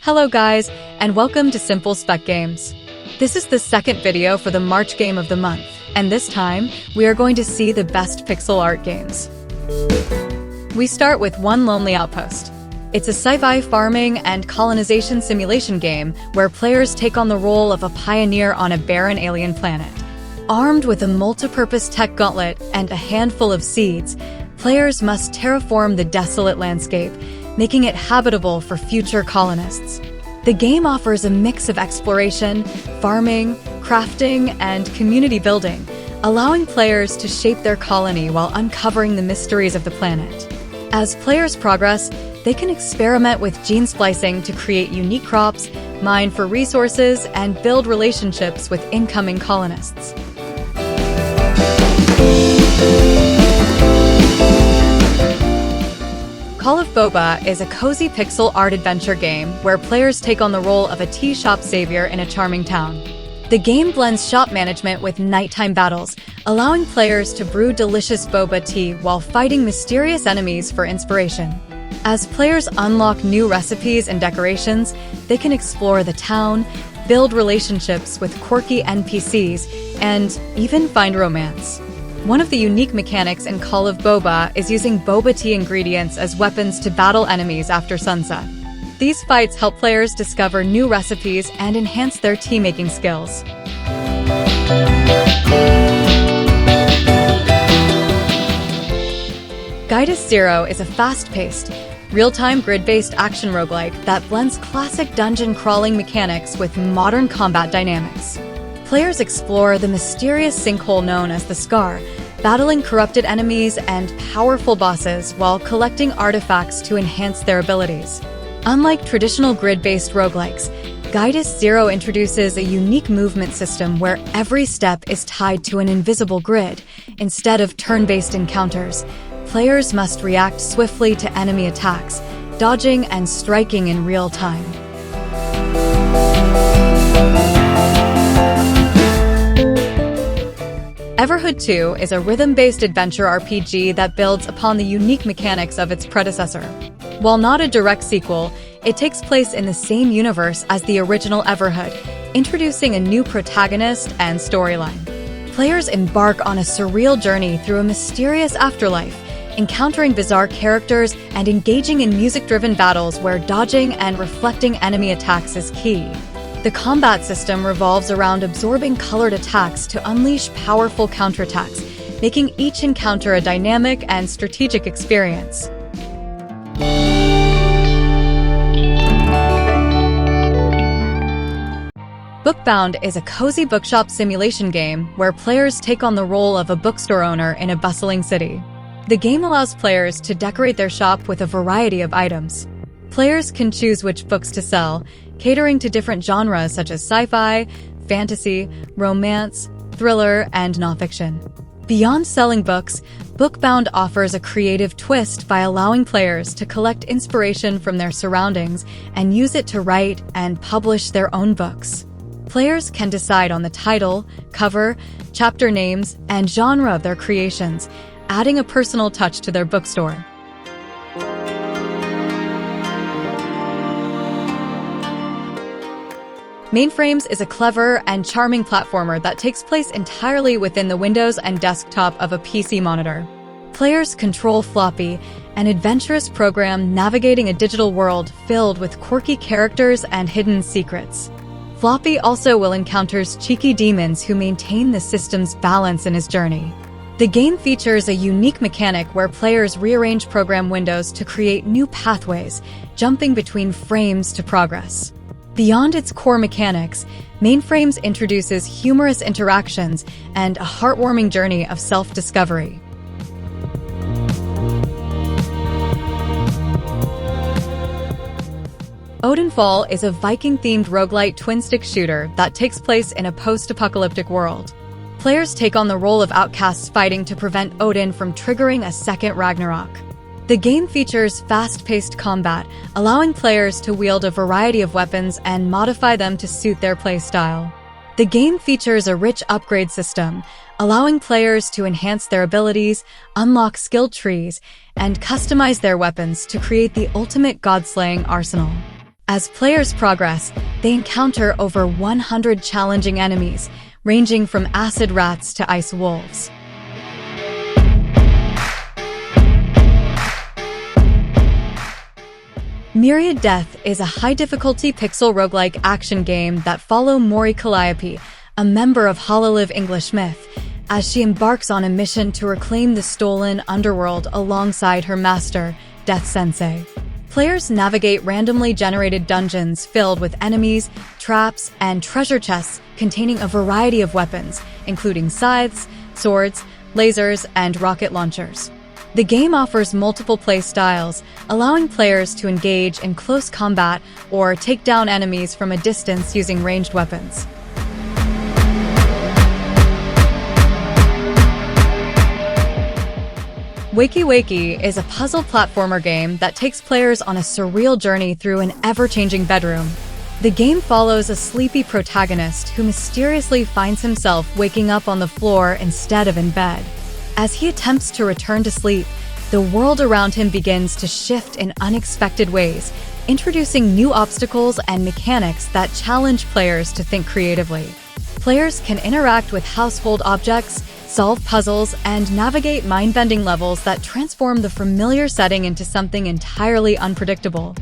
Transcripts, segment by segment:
Hello guys, and welcome to Simple Spec Games. This is the second video for the March game of the month, and this time, we are going to see the best pixel art games. We start with One Lonely Outpost. It's a sci-fi farming and colonization simulation game where players take on the role of a pioneer on a barren alien planet. Armed with a multi-purpose tech gauntlet and a handful of seeds, players must terraform the desolate landscape, making it habitable for future colonists. The game offers a mix of exploration, farming, crafting, and community building, allowing players to shape their colony while uncovering the mysteries of the planet. As players progress, they can experiment with gene splicing to create unique crops, mine for resources, and build relationships with incoming colonists. Call of Boba is a cozy pixel art adventure game where players take on the role of a tea shop savior in a charming town. The game blends shop management with nighttime battles, allowing players to brew delicious boba tea while fighting mysterious enemies for inspiration. As players unlock new recipes and decorations, they can explore the town, build relationships with quirky NPCs, and even find romance. One of the unique mechanics in Call of Boba is using boba tea ingredients as weapons to battle enemies after sunset. These fights help players discover new recipes and enhance their tea-making skills. Guidus Zero is a fast-paced, real-time grid-based action roguelike that blends classic dungeon crawling mechanics with modern combat dynamics. Players explore the mysterious sinkhole known as the Scar, battling corrupted enemies and powerful bosses while collecting artifacts to enhance their abilities. Unlike traditional grid-based roguelikes, Guidus Zero introduces a unique movement system where every step is tied to an invisible grid. Instead of turn-based encounters, players must react swiftly to enemy attacks, dodging and striking in real time. Everhood 2 is a rhythm-based adventure RPG that builds upon the unique mechanics of its predecessor. While not a direct sequel, it takes place in the same universe as the original Everhood, introducing a new protagonist and storyline. Players embark on a surreal journey through a mysterious afterlife, encountering bizarre characters and engaging in music-driven battles where dodging and reflecting enemy attacks is key. The combat system revolves around absorbing colored attacks to unleash powerful counterattacks, making each encounter a dynamic and strategic experience. Bookbound is a cozy bookshop simulation game where players take on the role of a bookstore owner in a bustling city. The game allows players to decorate their shop with a variety of items. Players can choose which books to sell, catering to different genres such as sci-fi, fantasy, romance, thriller, and nonfiction. Beyond selling books, Bookbound offers a creative twist by allowing players to collect inspiration from their surroundings and use it to write and publish their own books. Players can decide on the title, cover, chapter names, and genre of their creations, adding a personal touch to their bookstore. MainFrames is a clever and charming platformer that takes place entirely within the windows and desktop of a PC monitor. Players control Floppy, an adventurous program navigating a digital world filled with quirky characters and hidden secrets. Floppy also will encounter cheeky demons who maintain the system's balance in his journey. The game features a unique mechanic where players rearrange program windows to create new pathways, jumping between frames to progress. Beyond its core mechanics, MainFrames introduces humorous interactions and a heartwarming journey of self-discovery. Odinfall is a Viking-themed roguelite twin-stick shooter that takes place in a post-apocalyptic world. Players take on the role of outcasts fighting to prevent Odin from triggering a second Ragnarok. The game features fast-paced combat, allowing players to wield a variety of weapons and modify them to suit their playstyle. The game features a rich upgrade system, allowing players to enhance their abilities, unlock skill trees, and customize their weapons to create the ultimate god-slaying arsenal. As players progress, they encounter over 100 challenging enemies, ranging from acid rats to ice wolves. MYRIAD Death is a high-difficulty pixel roguelike action game that follows Mori Calliope, a member of Hololive English myth, as she embarks on a mission to reclaim the stolen underworld alongside her master, Death Sensei. Players navigate randomly generated dungeons filled with enemies, traps, and treasure chests containing a variety of weapons, including scythes, swords, lasers, and rocket launchers. The game offers multiple play styles, allowing players to engage in close combat or take down enemies from a distance using ranged weapons. Wakey Wakey is a puzzle platformer game that takes players on a surreal journey through an ever-changing bedroom. The game follows a sleepy protagonist who mysteriously finds himself waking up on the floor instead of in bed. As he attempts to return to sleep, the world around him begins to shift in unexpected ways, introducing new obstacles and mechanics that challenge players to think creatively. Players can interact with household objects, solve puzzles, and navigate mind-bending levels that transform the familiar setting into something entirely unpredictable.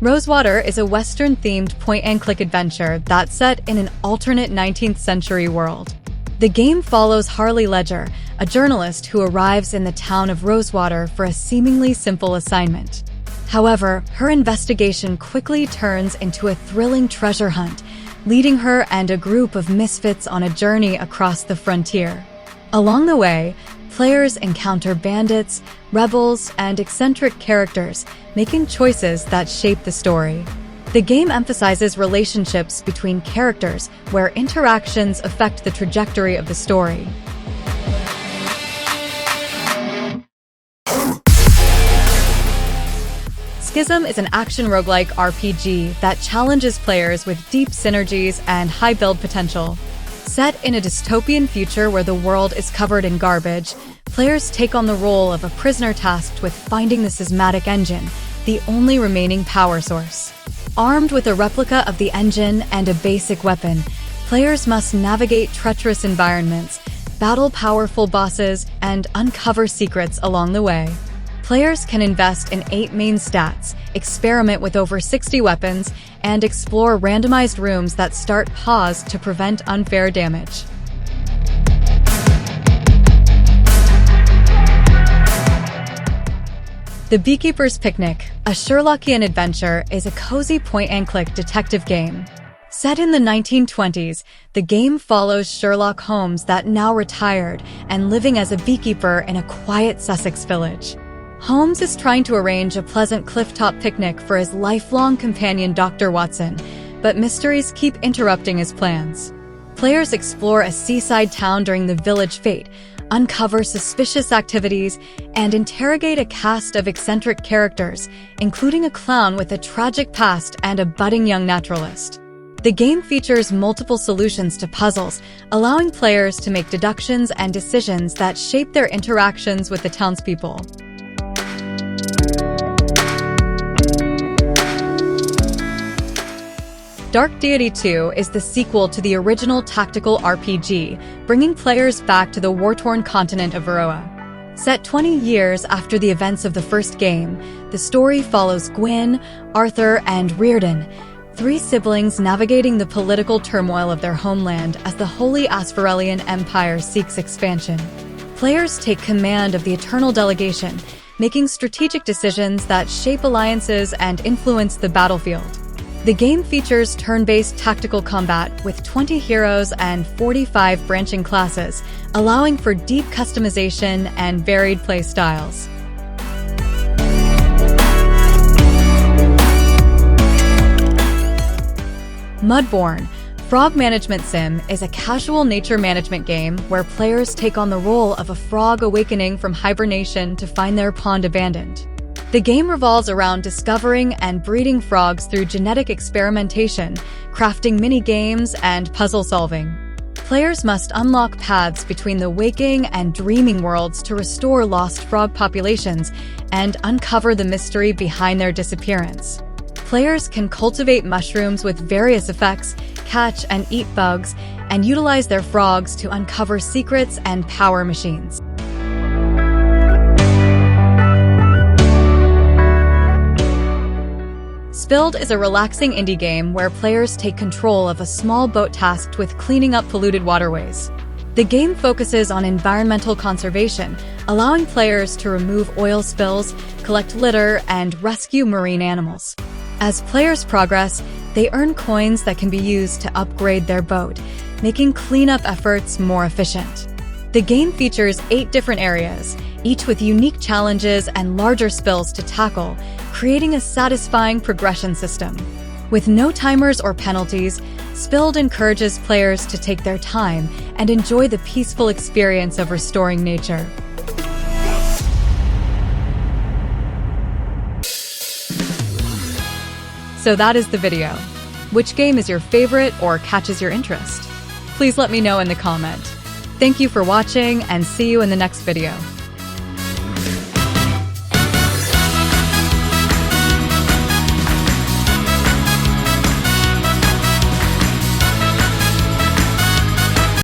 Rosewater is a Western-themed point-and-click adventure that's set in an alternate 19th century world. The game follows Harley Ledger, a journalist who arrives in the town of Rosewater for a seemingly simple assignment. However, her investigation quickly turns into a thrilling treasure hunt, leading her and a group of misfits on a journey across the frontier. Along the way, players encounter bandits, rebels, and eccentric characters, making choices that shape the story. The game emphasizes relationships between characters, where interactions affect the trajectory of the story. Schism is an action roguelike RPG that challenges players with deep synergies and high build potential. Set in a dystopian future where the world is covered in garbage, players take on the role of a prisoner tasked with finding the schismatic engine, the only remaining power source. Armed with a replica of the engine and a basic weapon, players must navigate treacherous environments, battle powerful bosses, and uncover secrets along the way. Players can invest in 8 main stats, experiment with over 60 weapons, and explore randomized rooms that start pause to prevent unfair damage. The Beekeeper's Picnic, a Sherlockian adventure, is a cozy point-and-click detective game. Set in the 1920s, the game follows Sherlock Holmes that now retired and living as a beekeeper in a quiet Sussex village. Holmes is trying to arrange a pleasant clifftop picnic for his lifelong companion Dr. Watson, but mysteries keep interrupting his plans. Players explore a seaside town during the village fete, uncover suspicious activities, and interrogate a cast of eccentric characters, including a clown with a tragic past and a budding young naturalist. The game features multiple solutions to puzzles, allowing players to make deductions and decisions that shape their interactions with the townspeople. Dark Deity 2 is the sequel to the original tactical RPG, bringing players back to the war-torn continent of Varroa. Set 20 years after the events of the first game, the story follows Gwyn, Arthur, and Reardon, 3 siblings navigating the political turmoil of their homeland as the Holy Aspharelian Empire seeks expansion. Players take command of the Eternal Delegation, making strategic decisions that shape alliances and influence the battlefield. The game features turn-based tactical combat with 20 heroes and 45 branching classes, allowing for deep customization and varied play styles. Mudborn, Frog Management Sim, is a casual nature management game where players take on the role of a frog awakening from hibernation to find their pond abandoned. The game revolves around discovering and breeding frogs through genetic experimentation, crafting mini-games, and puzzle solving. Players must unlock paths between the waking and dreaming worlds to restore lost frog populations and uncover the mystery behind their disappearance. Players can cultivate mushrooms with various effects, catch and eat bugs, and utilize their frogs to uncover secrets and power machines. Spilled is a relaxing indie game where players take control of a small boat tasked with cleaning up polluted waterways. The game focuses on environmental conservation, allowing players to remove oil spills, collect litter, and rescue marine animals. As players progress, they earn coins that can be used to upgrade their boat, making cleanup efforts more efficient. The game features 8 different areas, each with unique challenges and larger spills to tackle, creating a satisfying progression system. With no timers or penalties, Spilled encourages players to take their time and enjoy the peaceful experience of restoring nature. So that is the video. Which game is your favorite or catches your interest? Please let me know in the comment. Thank you for watching and see you in the next video.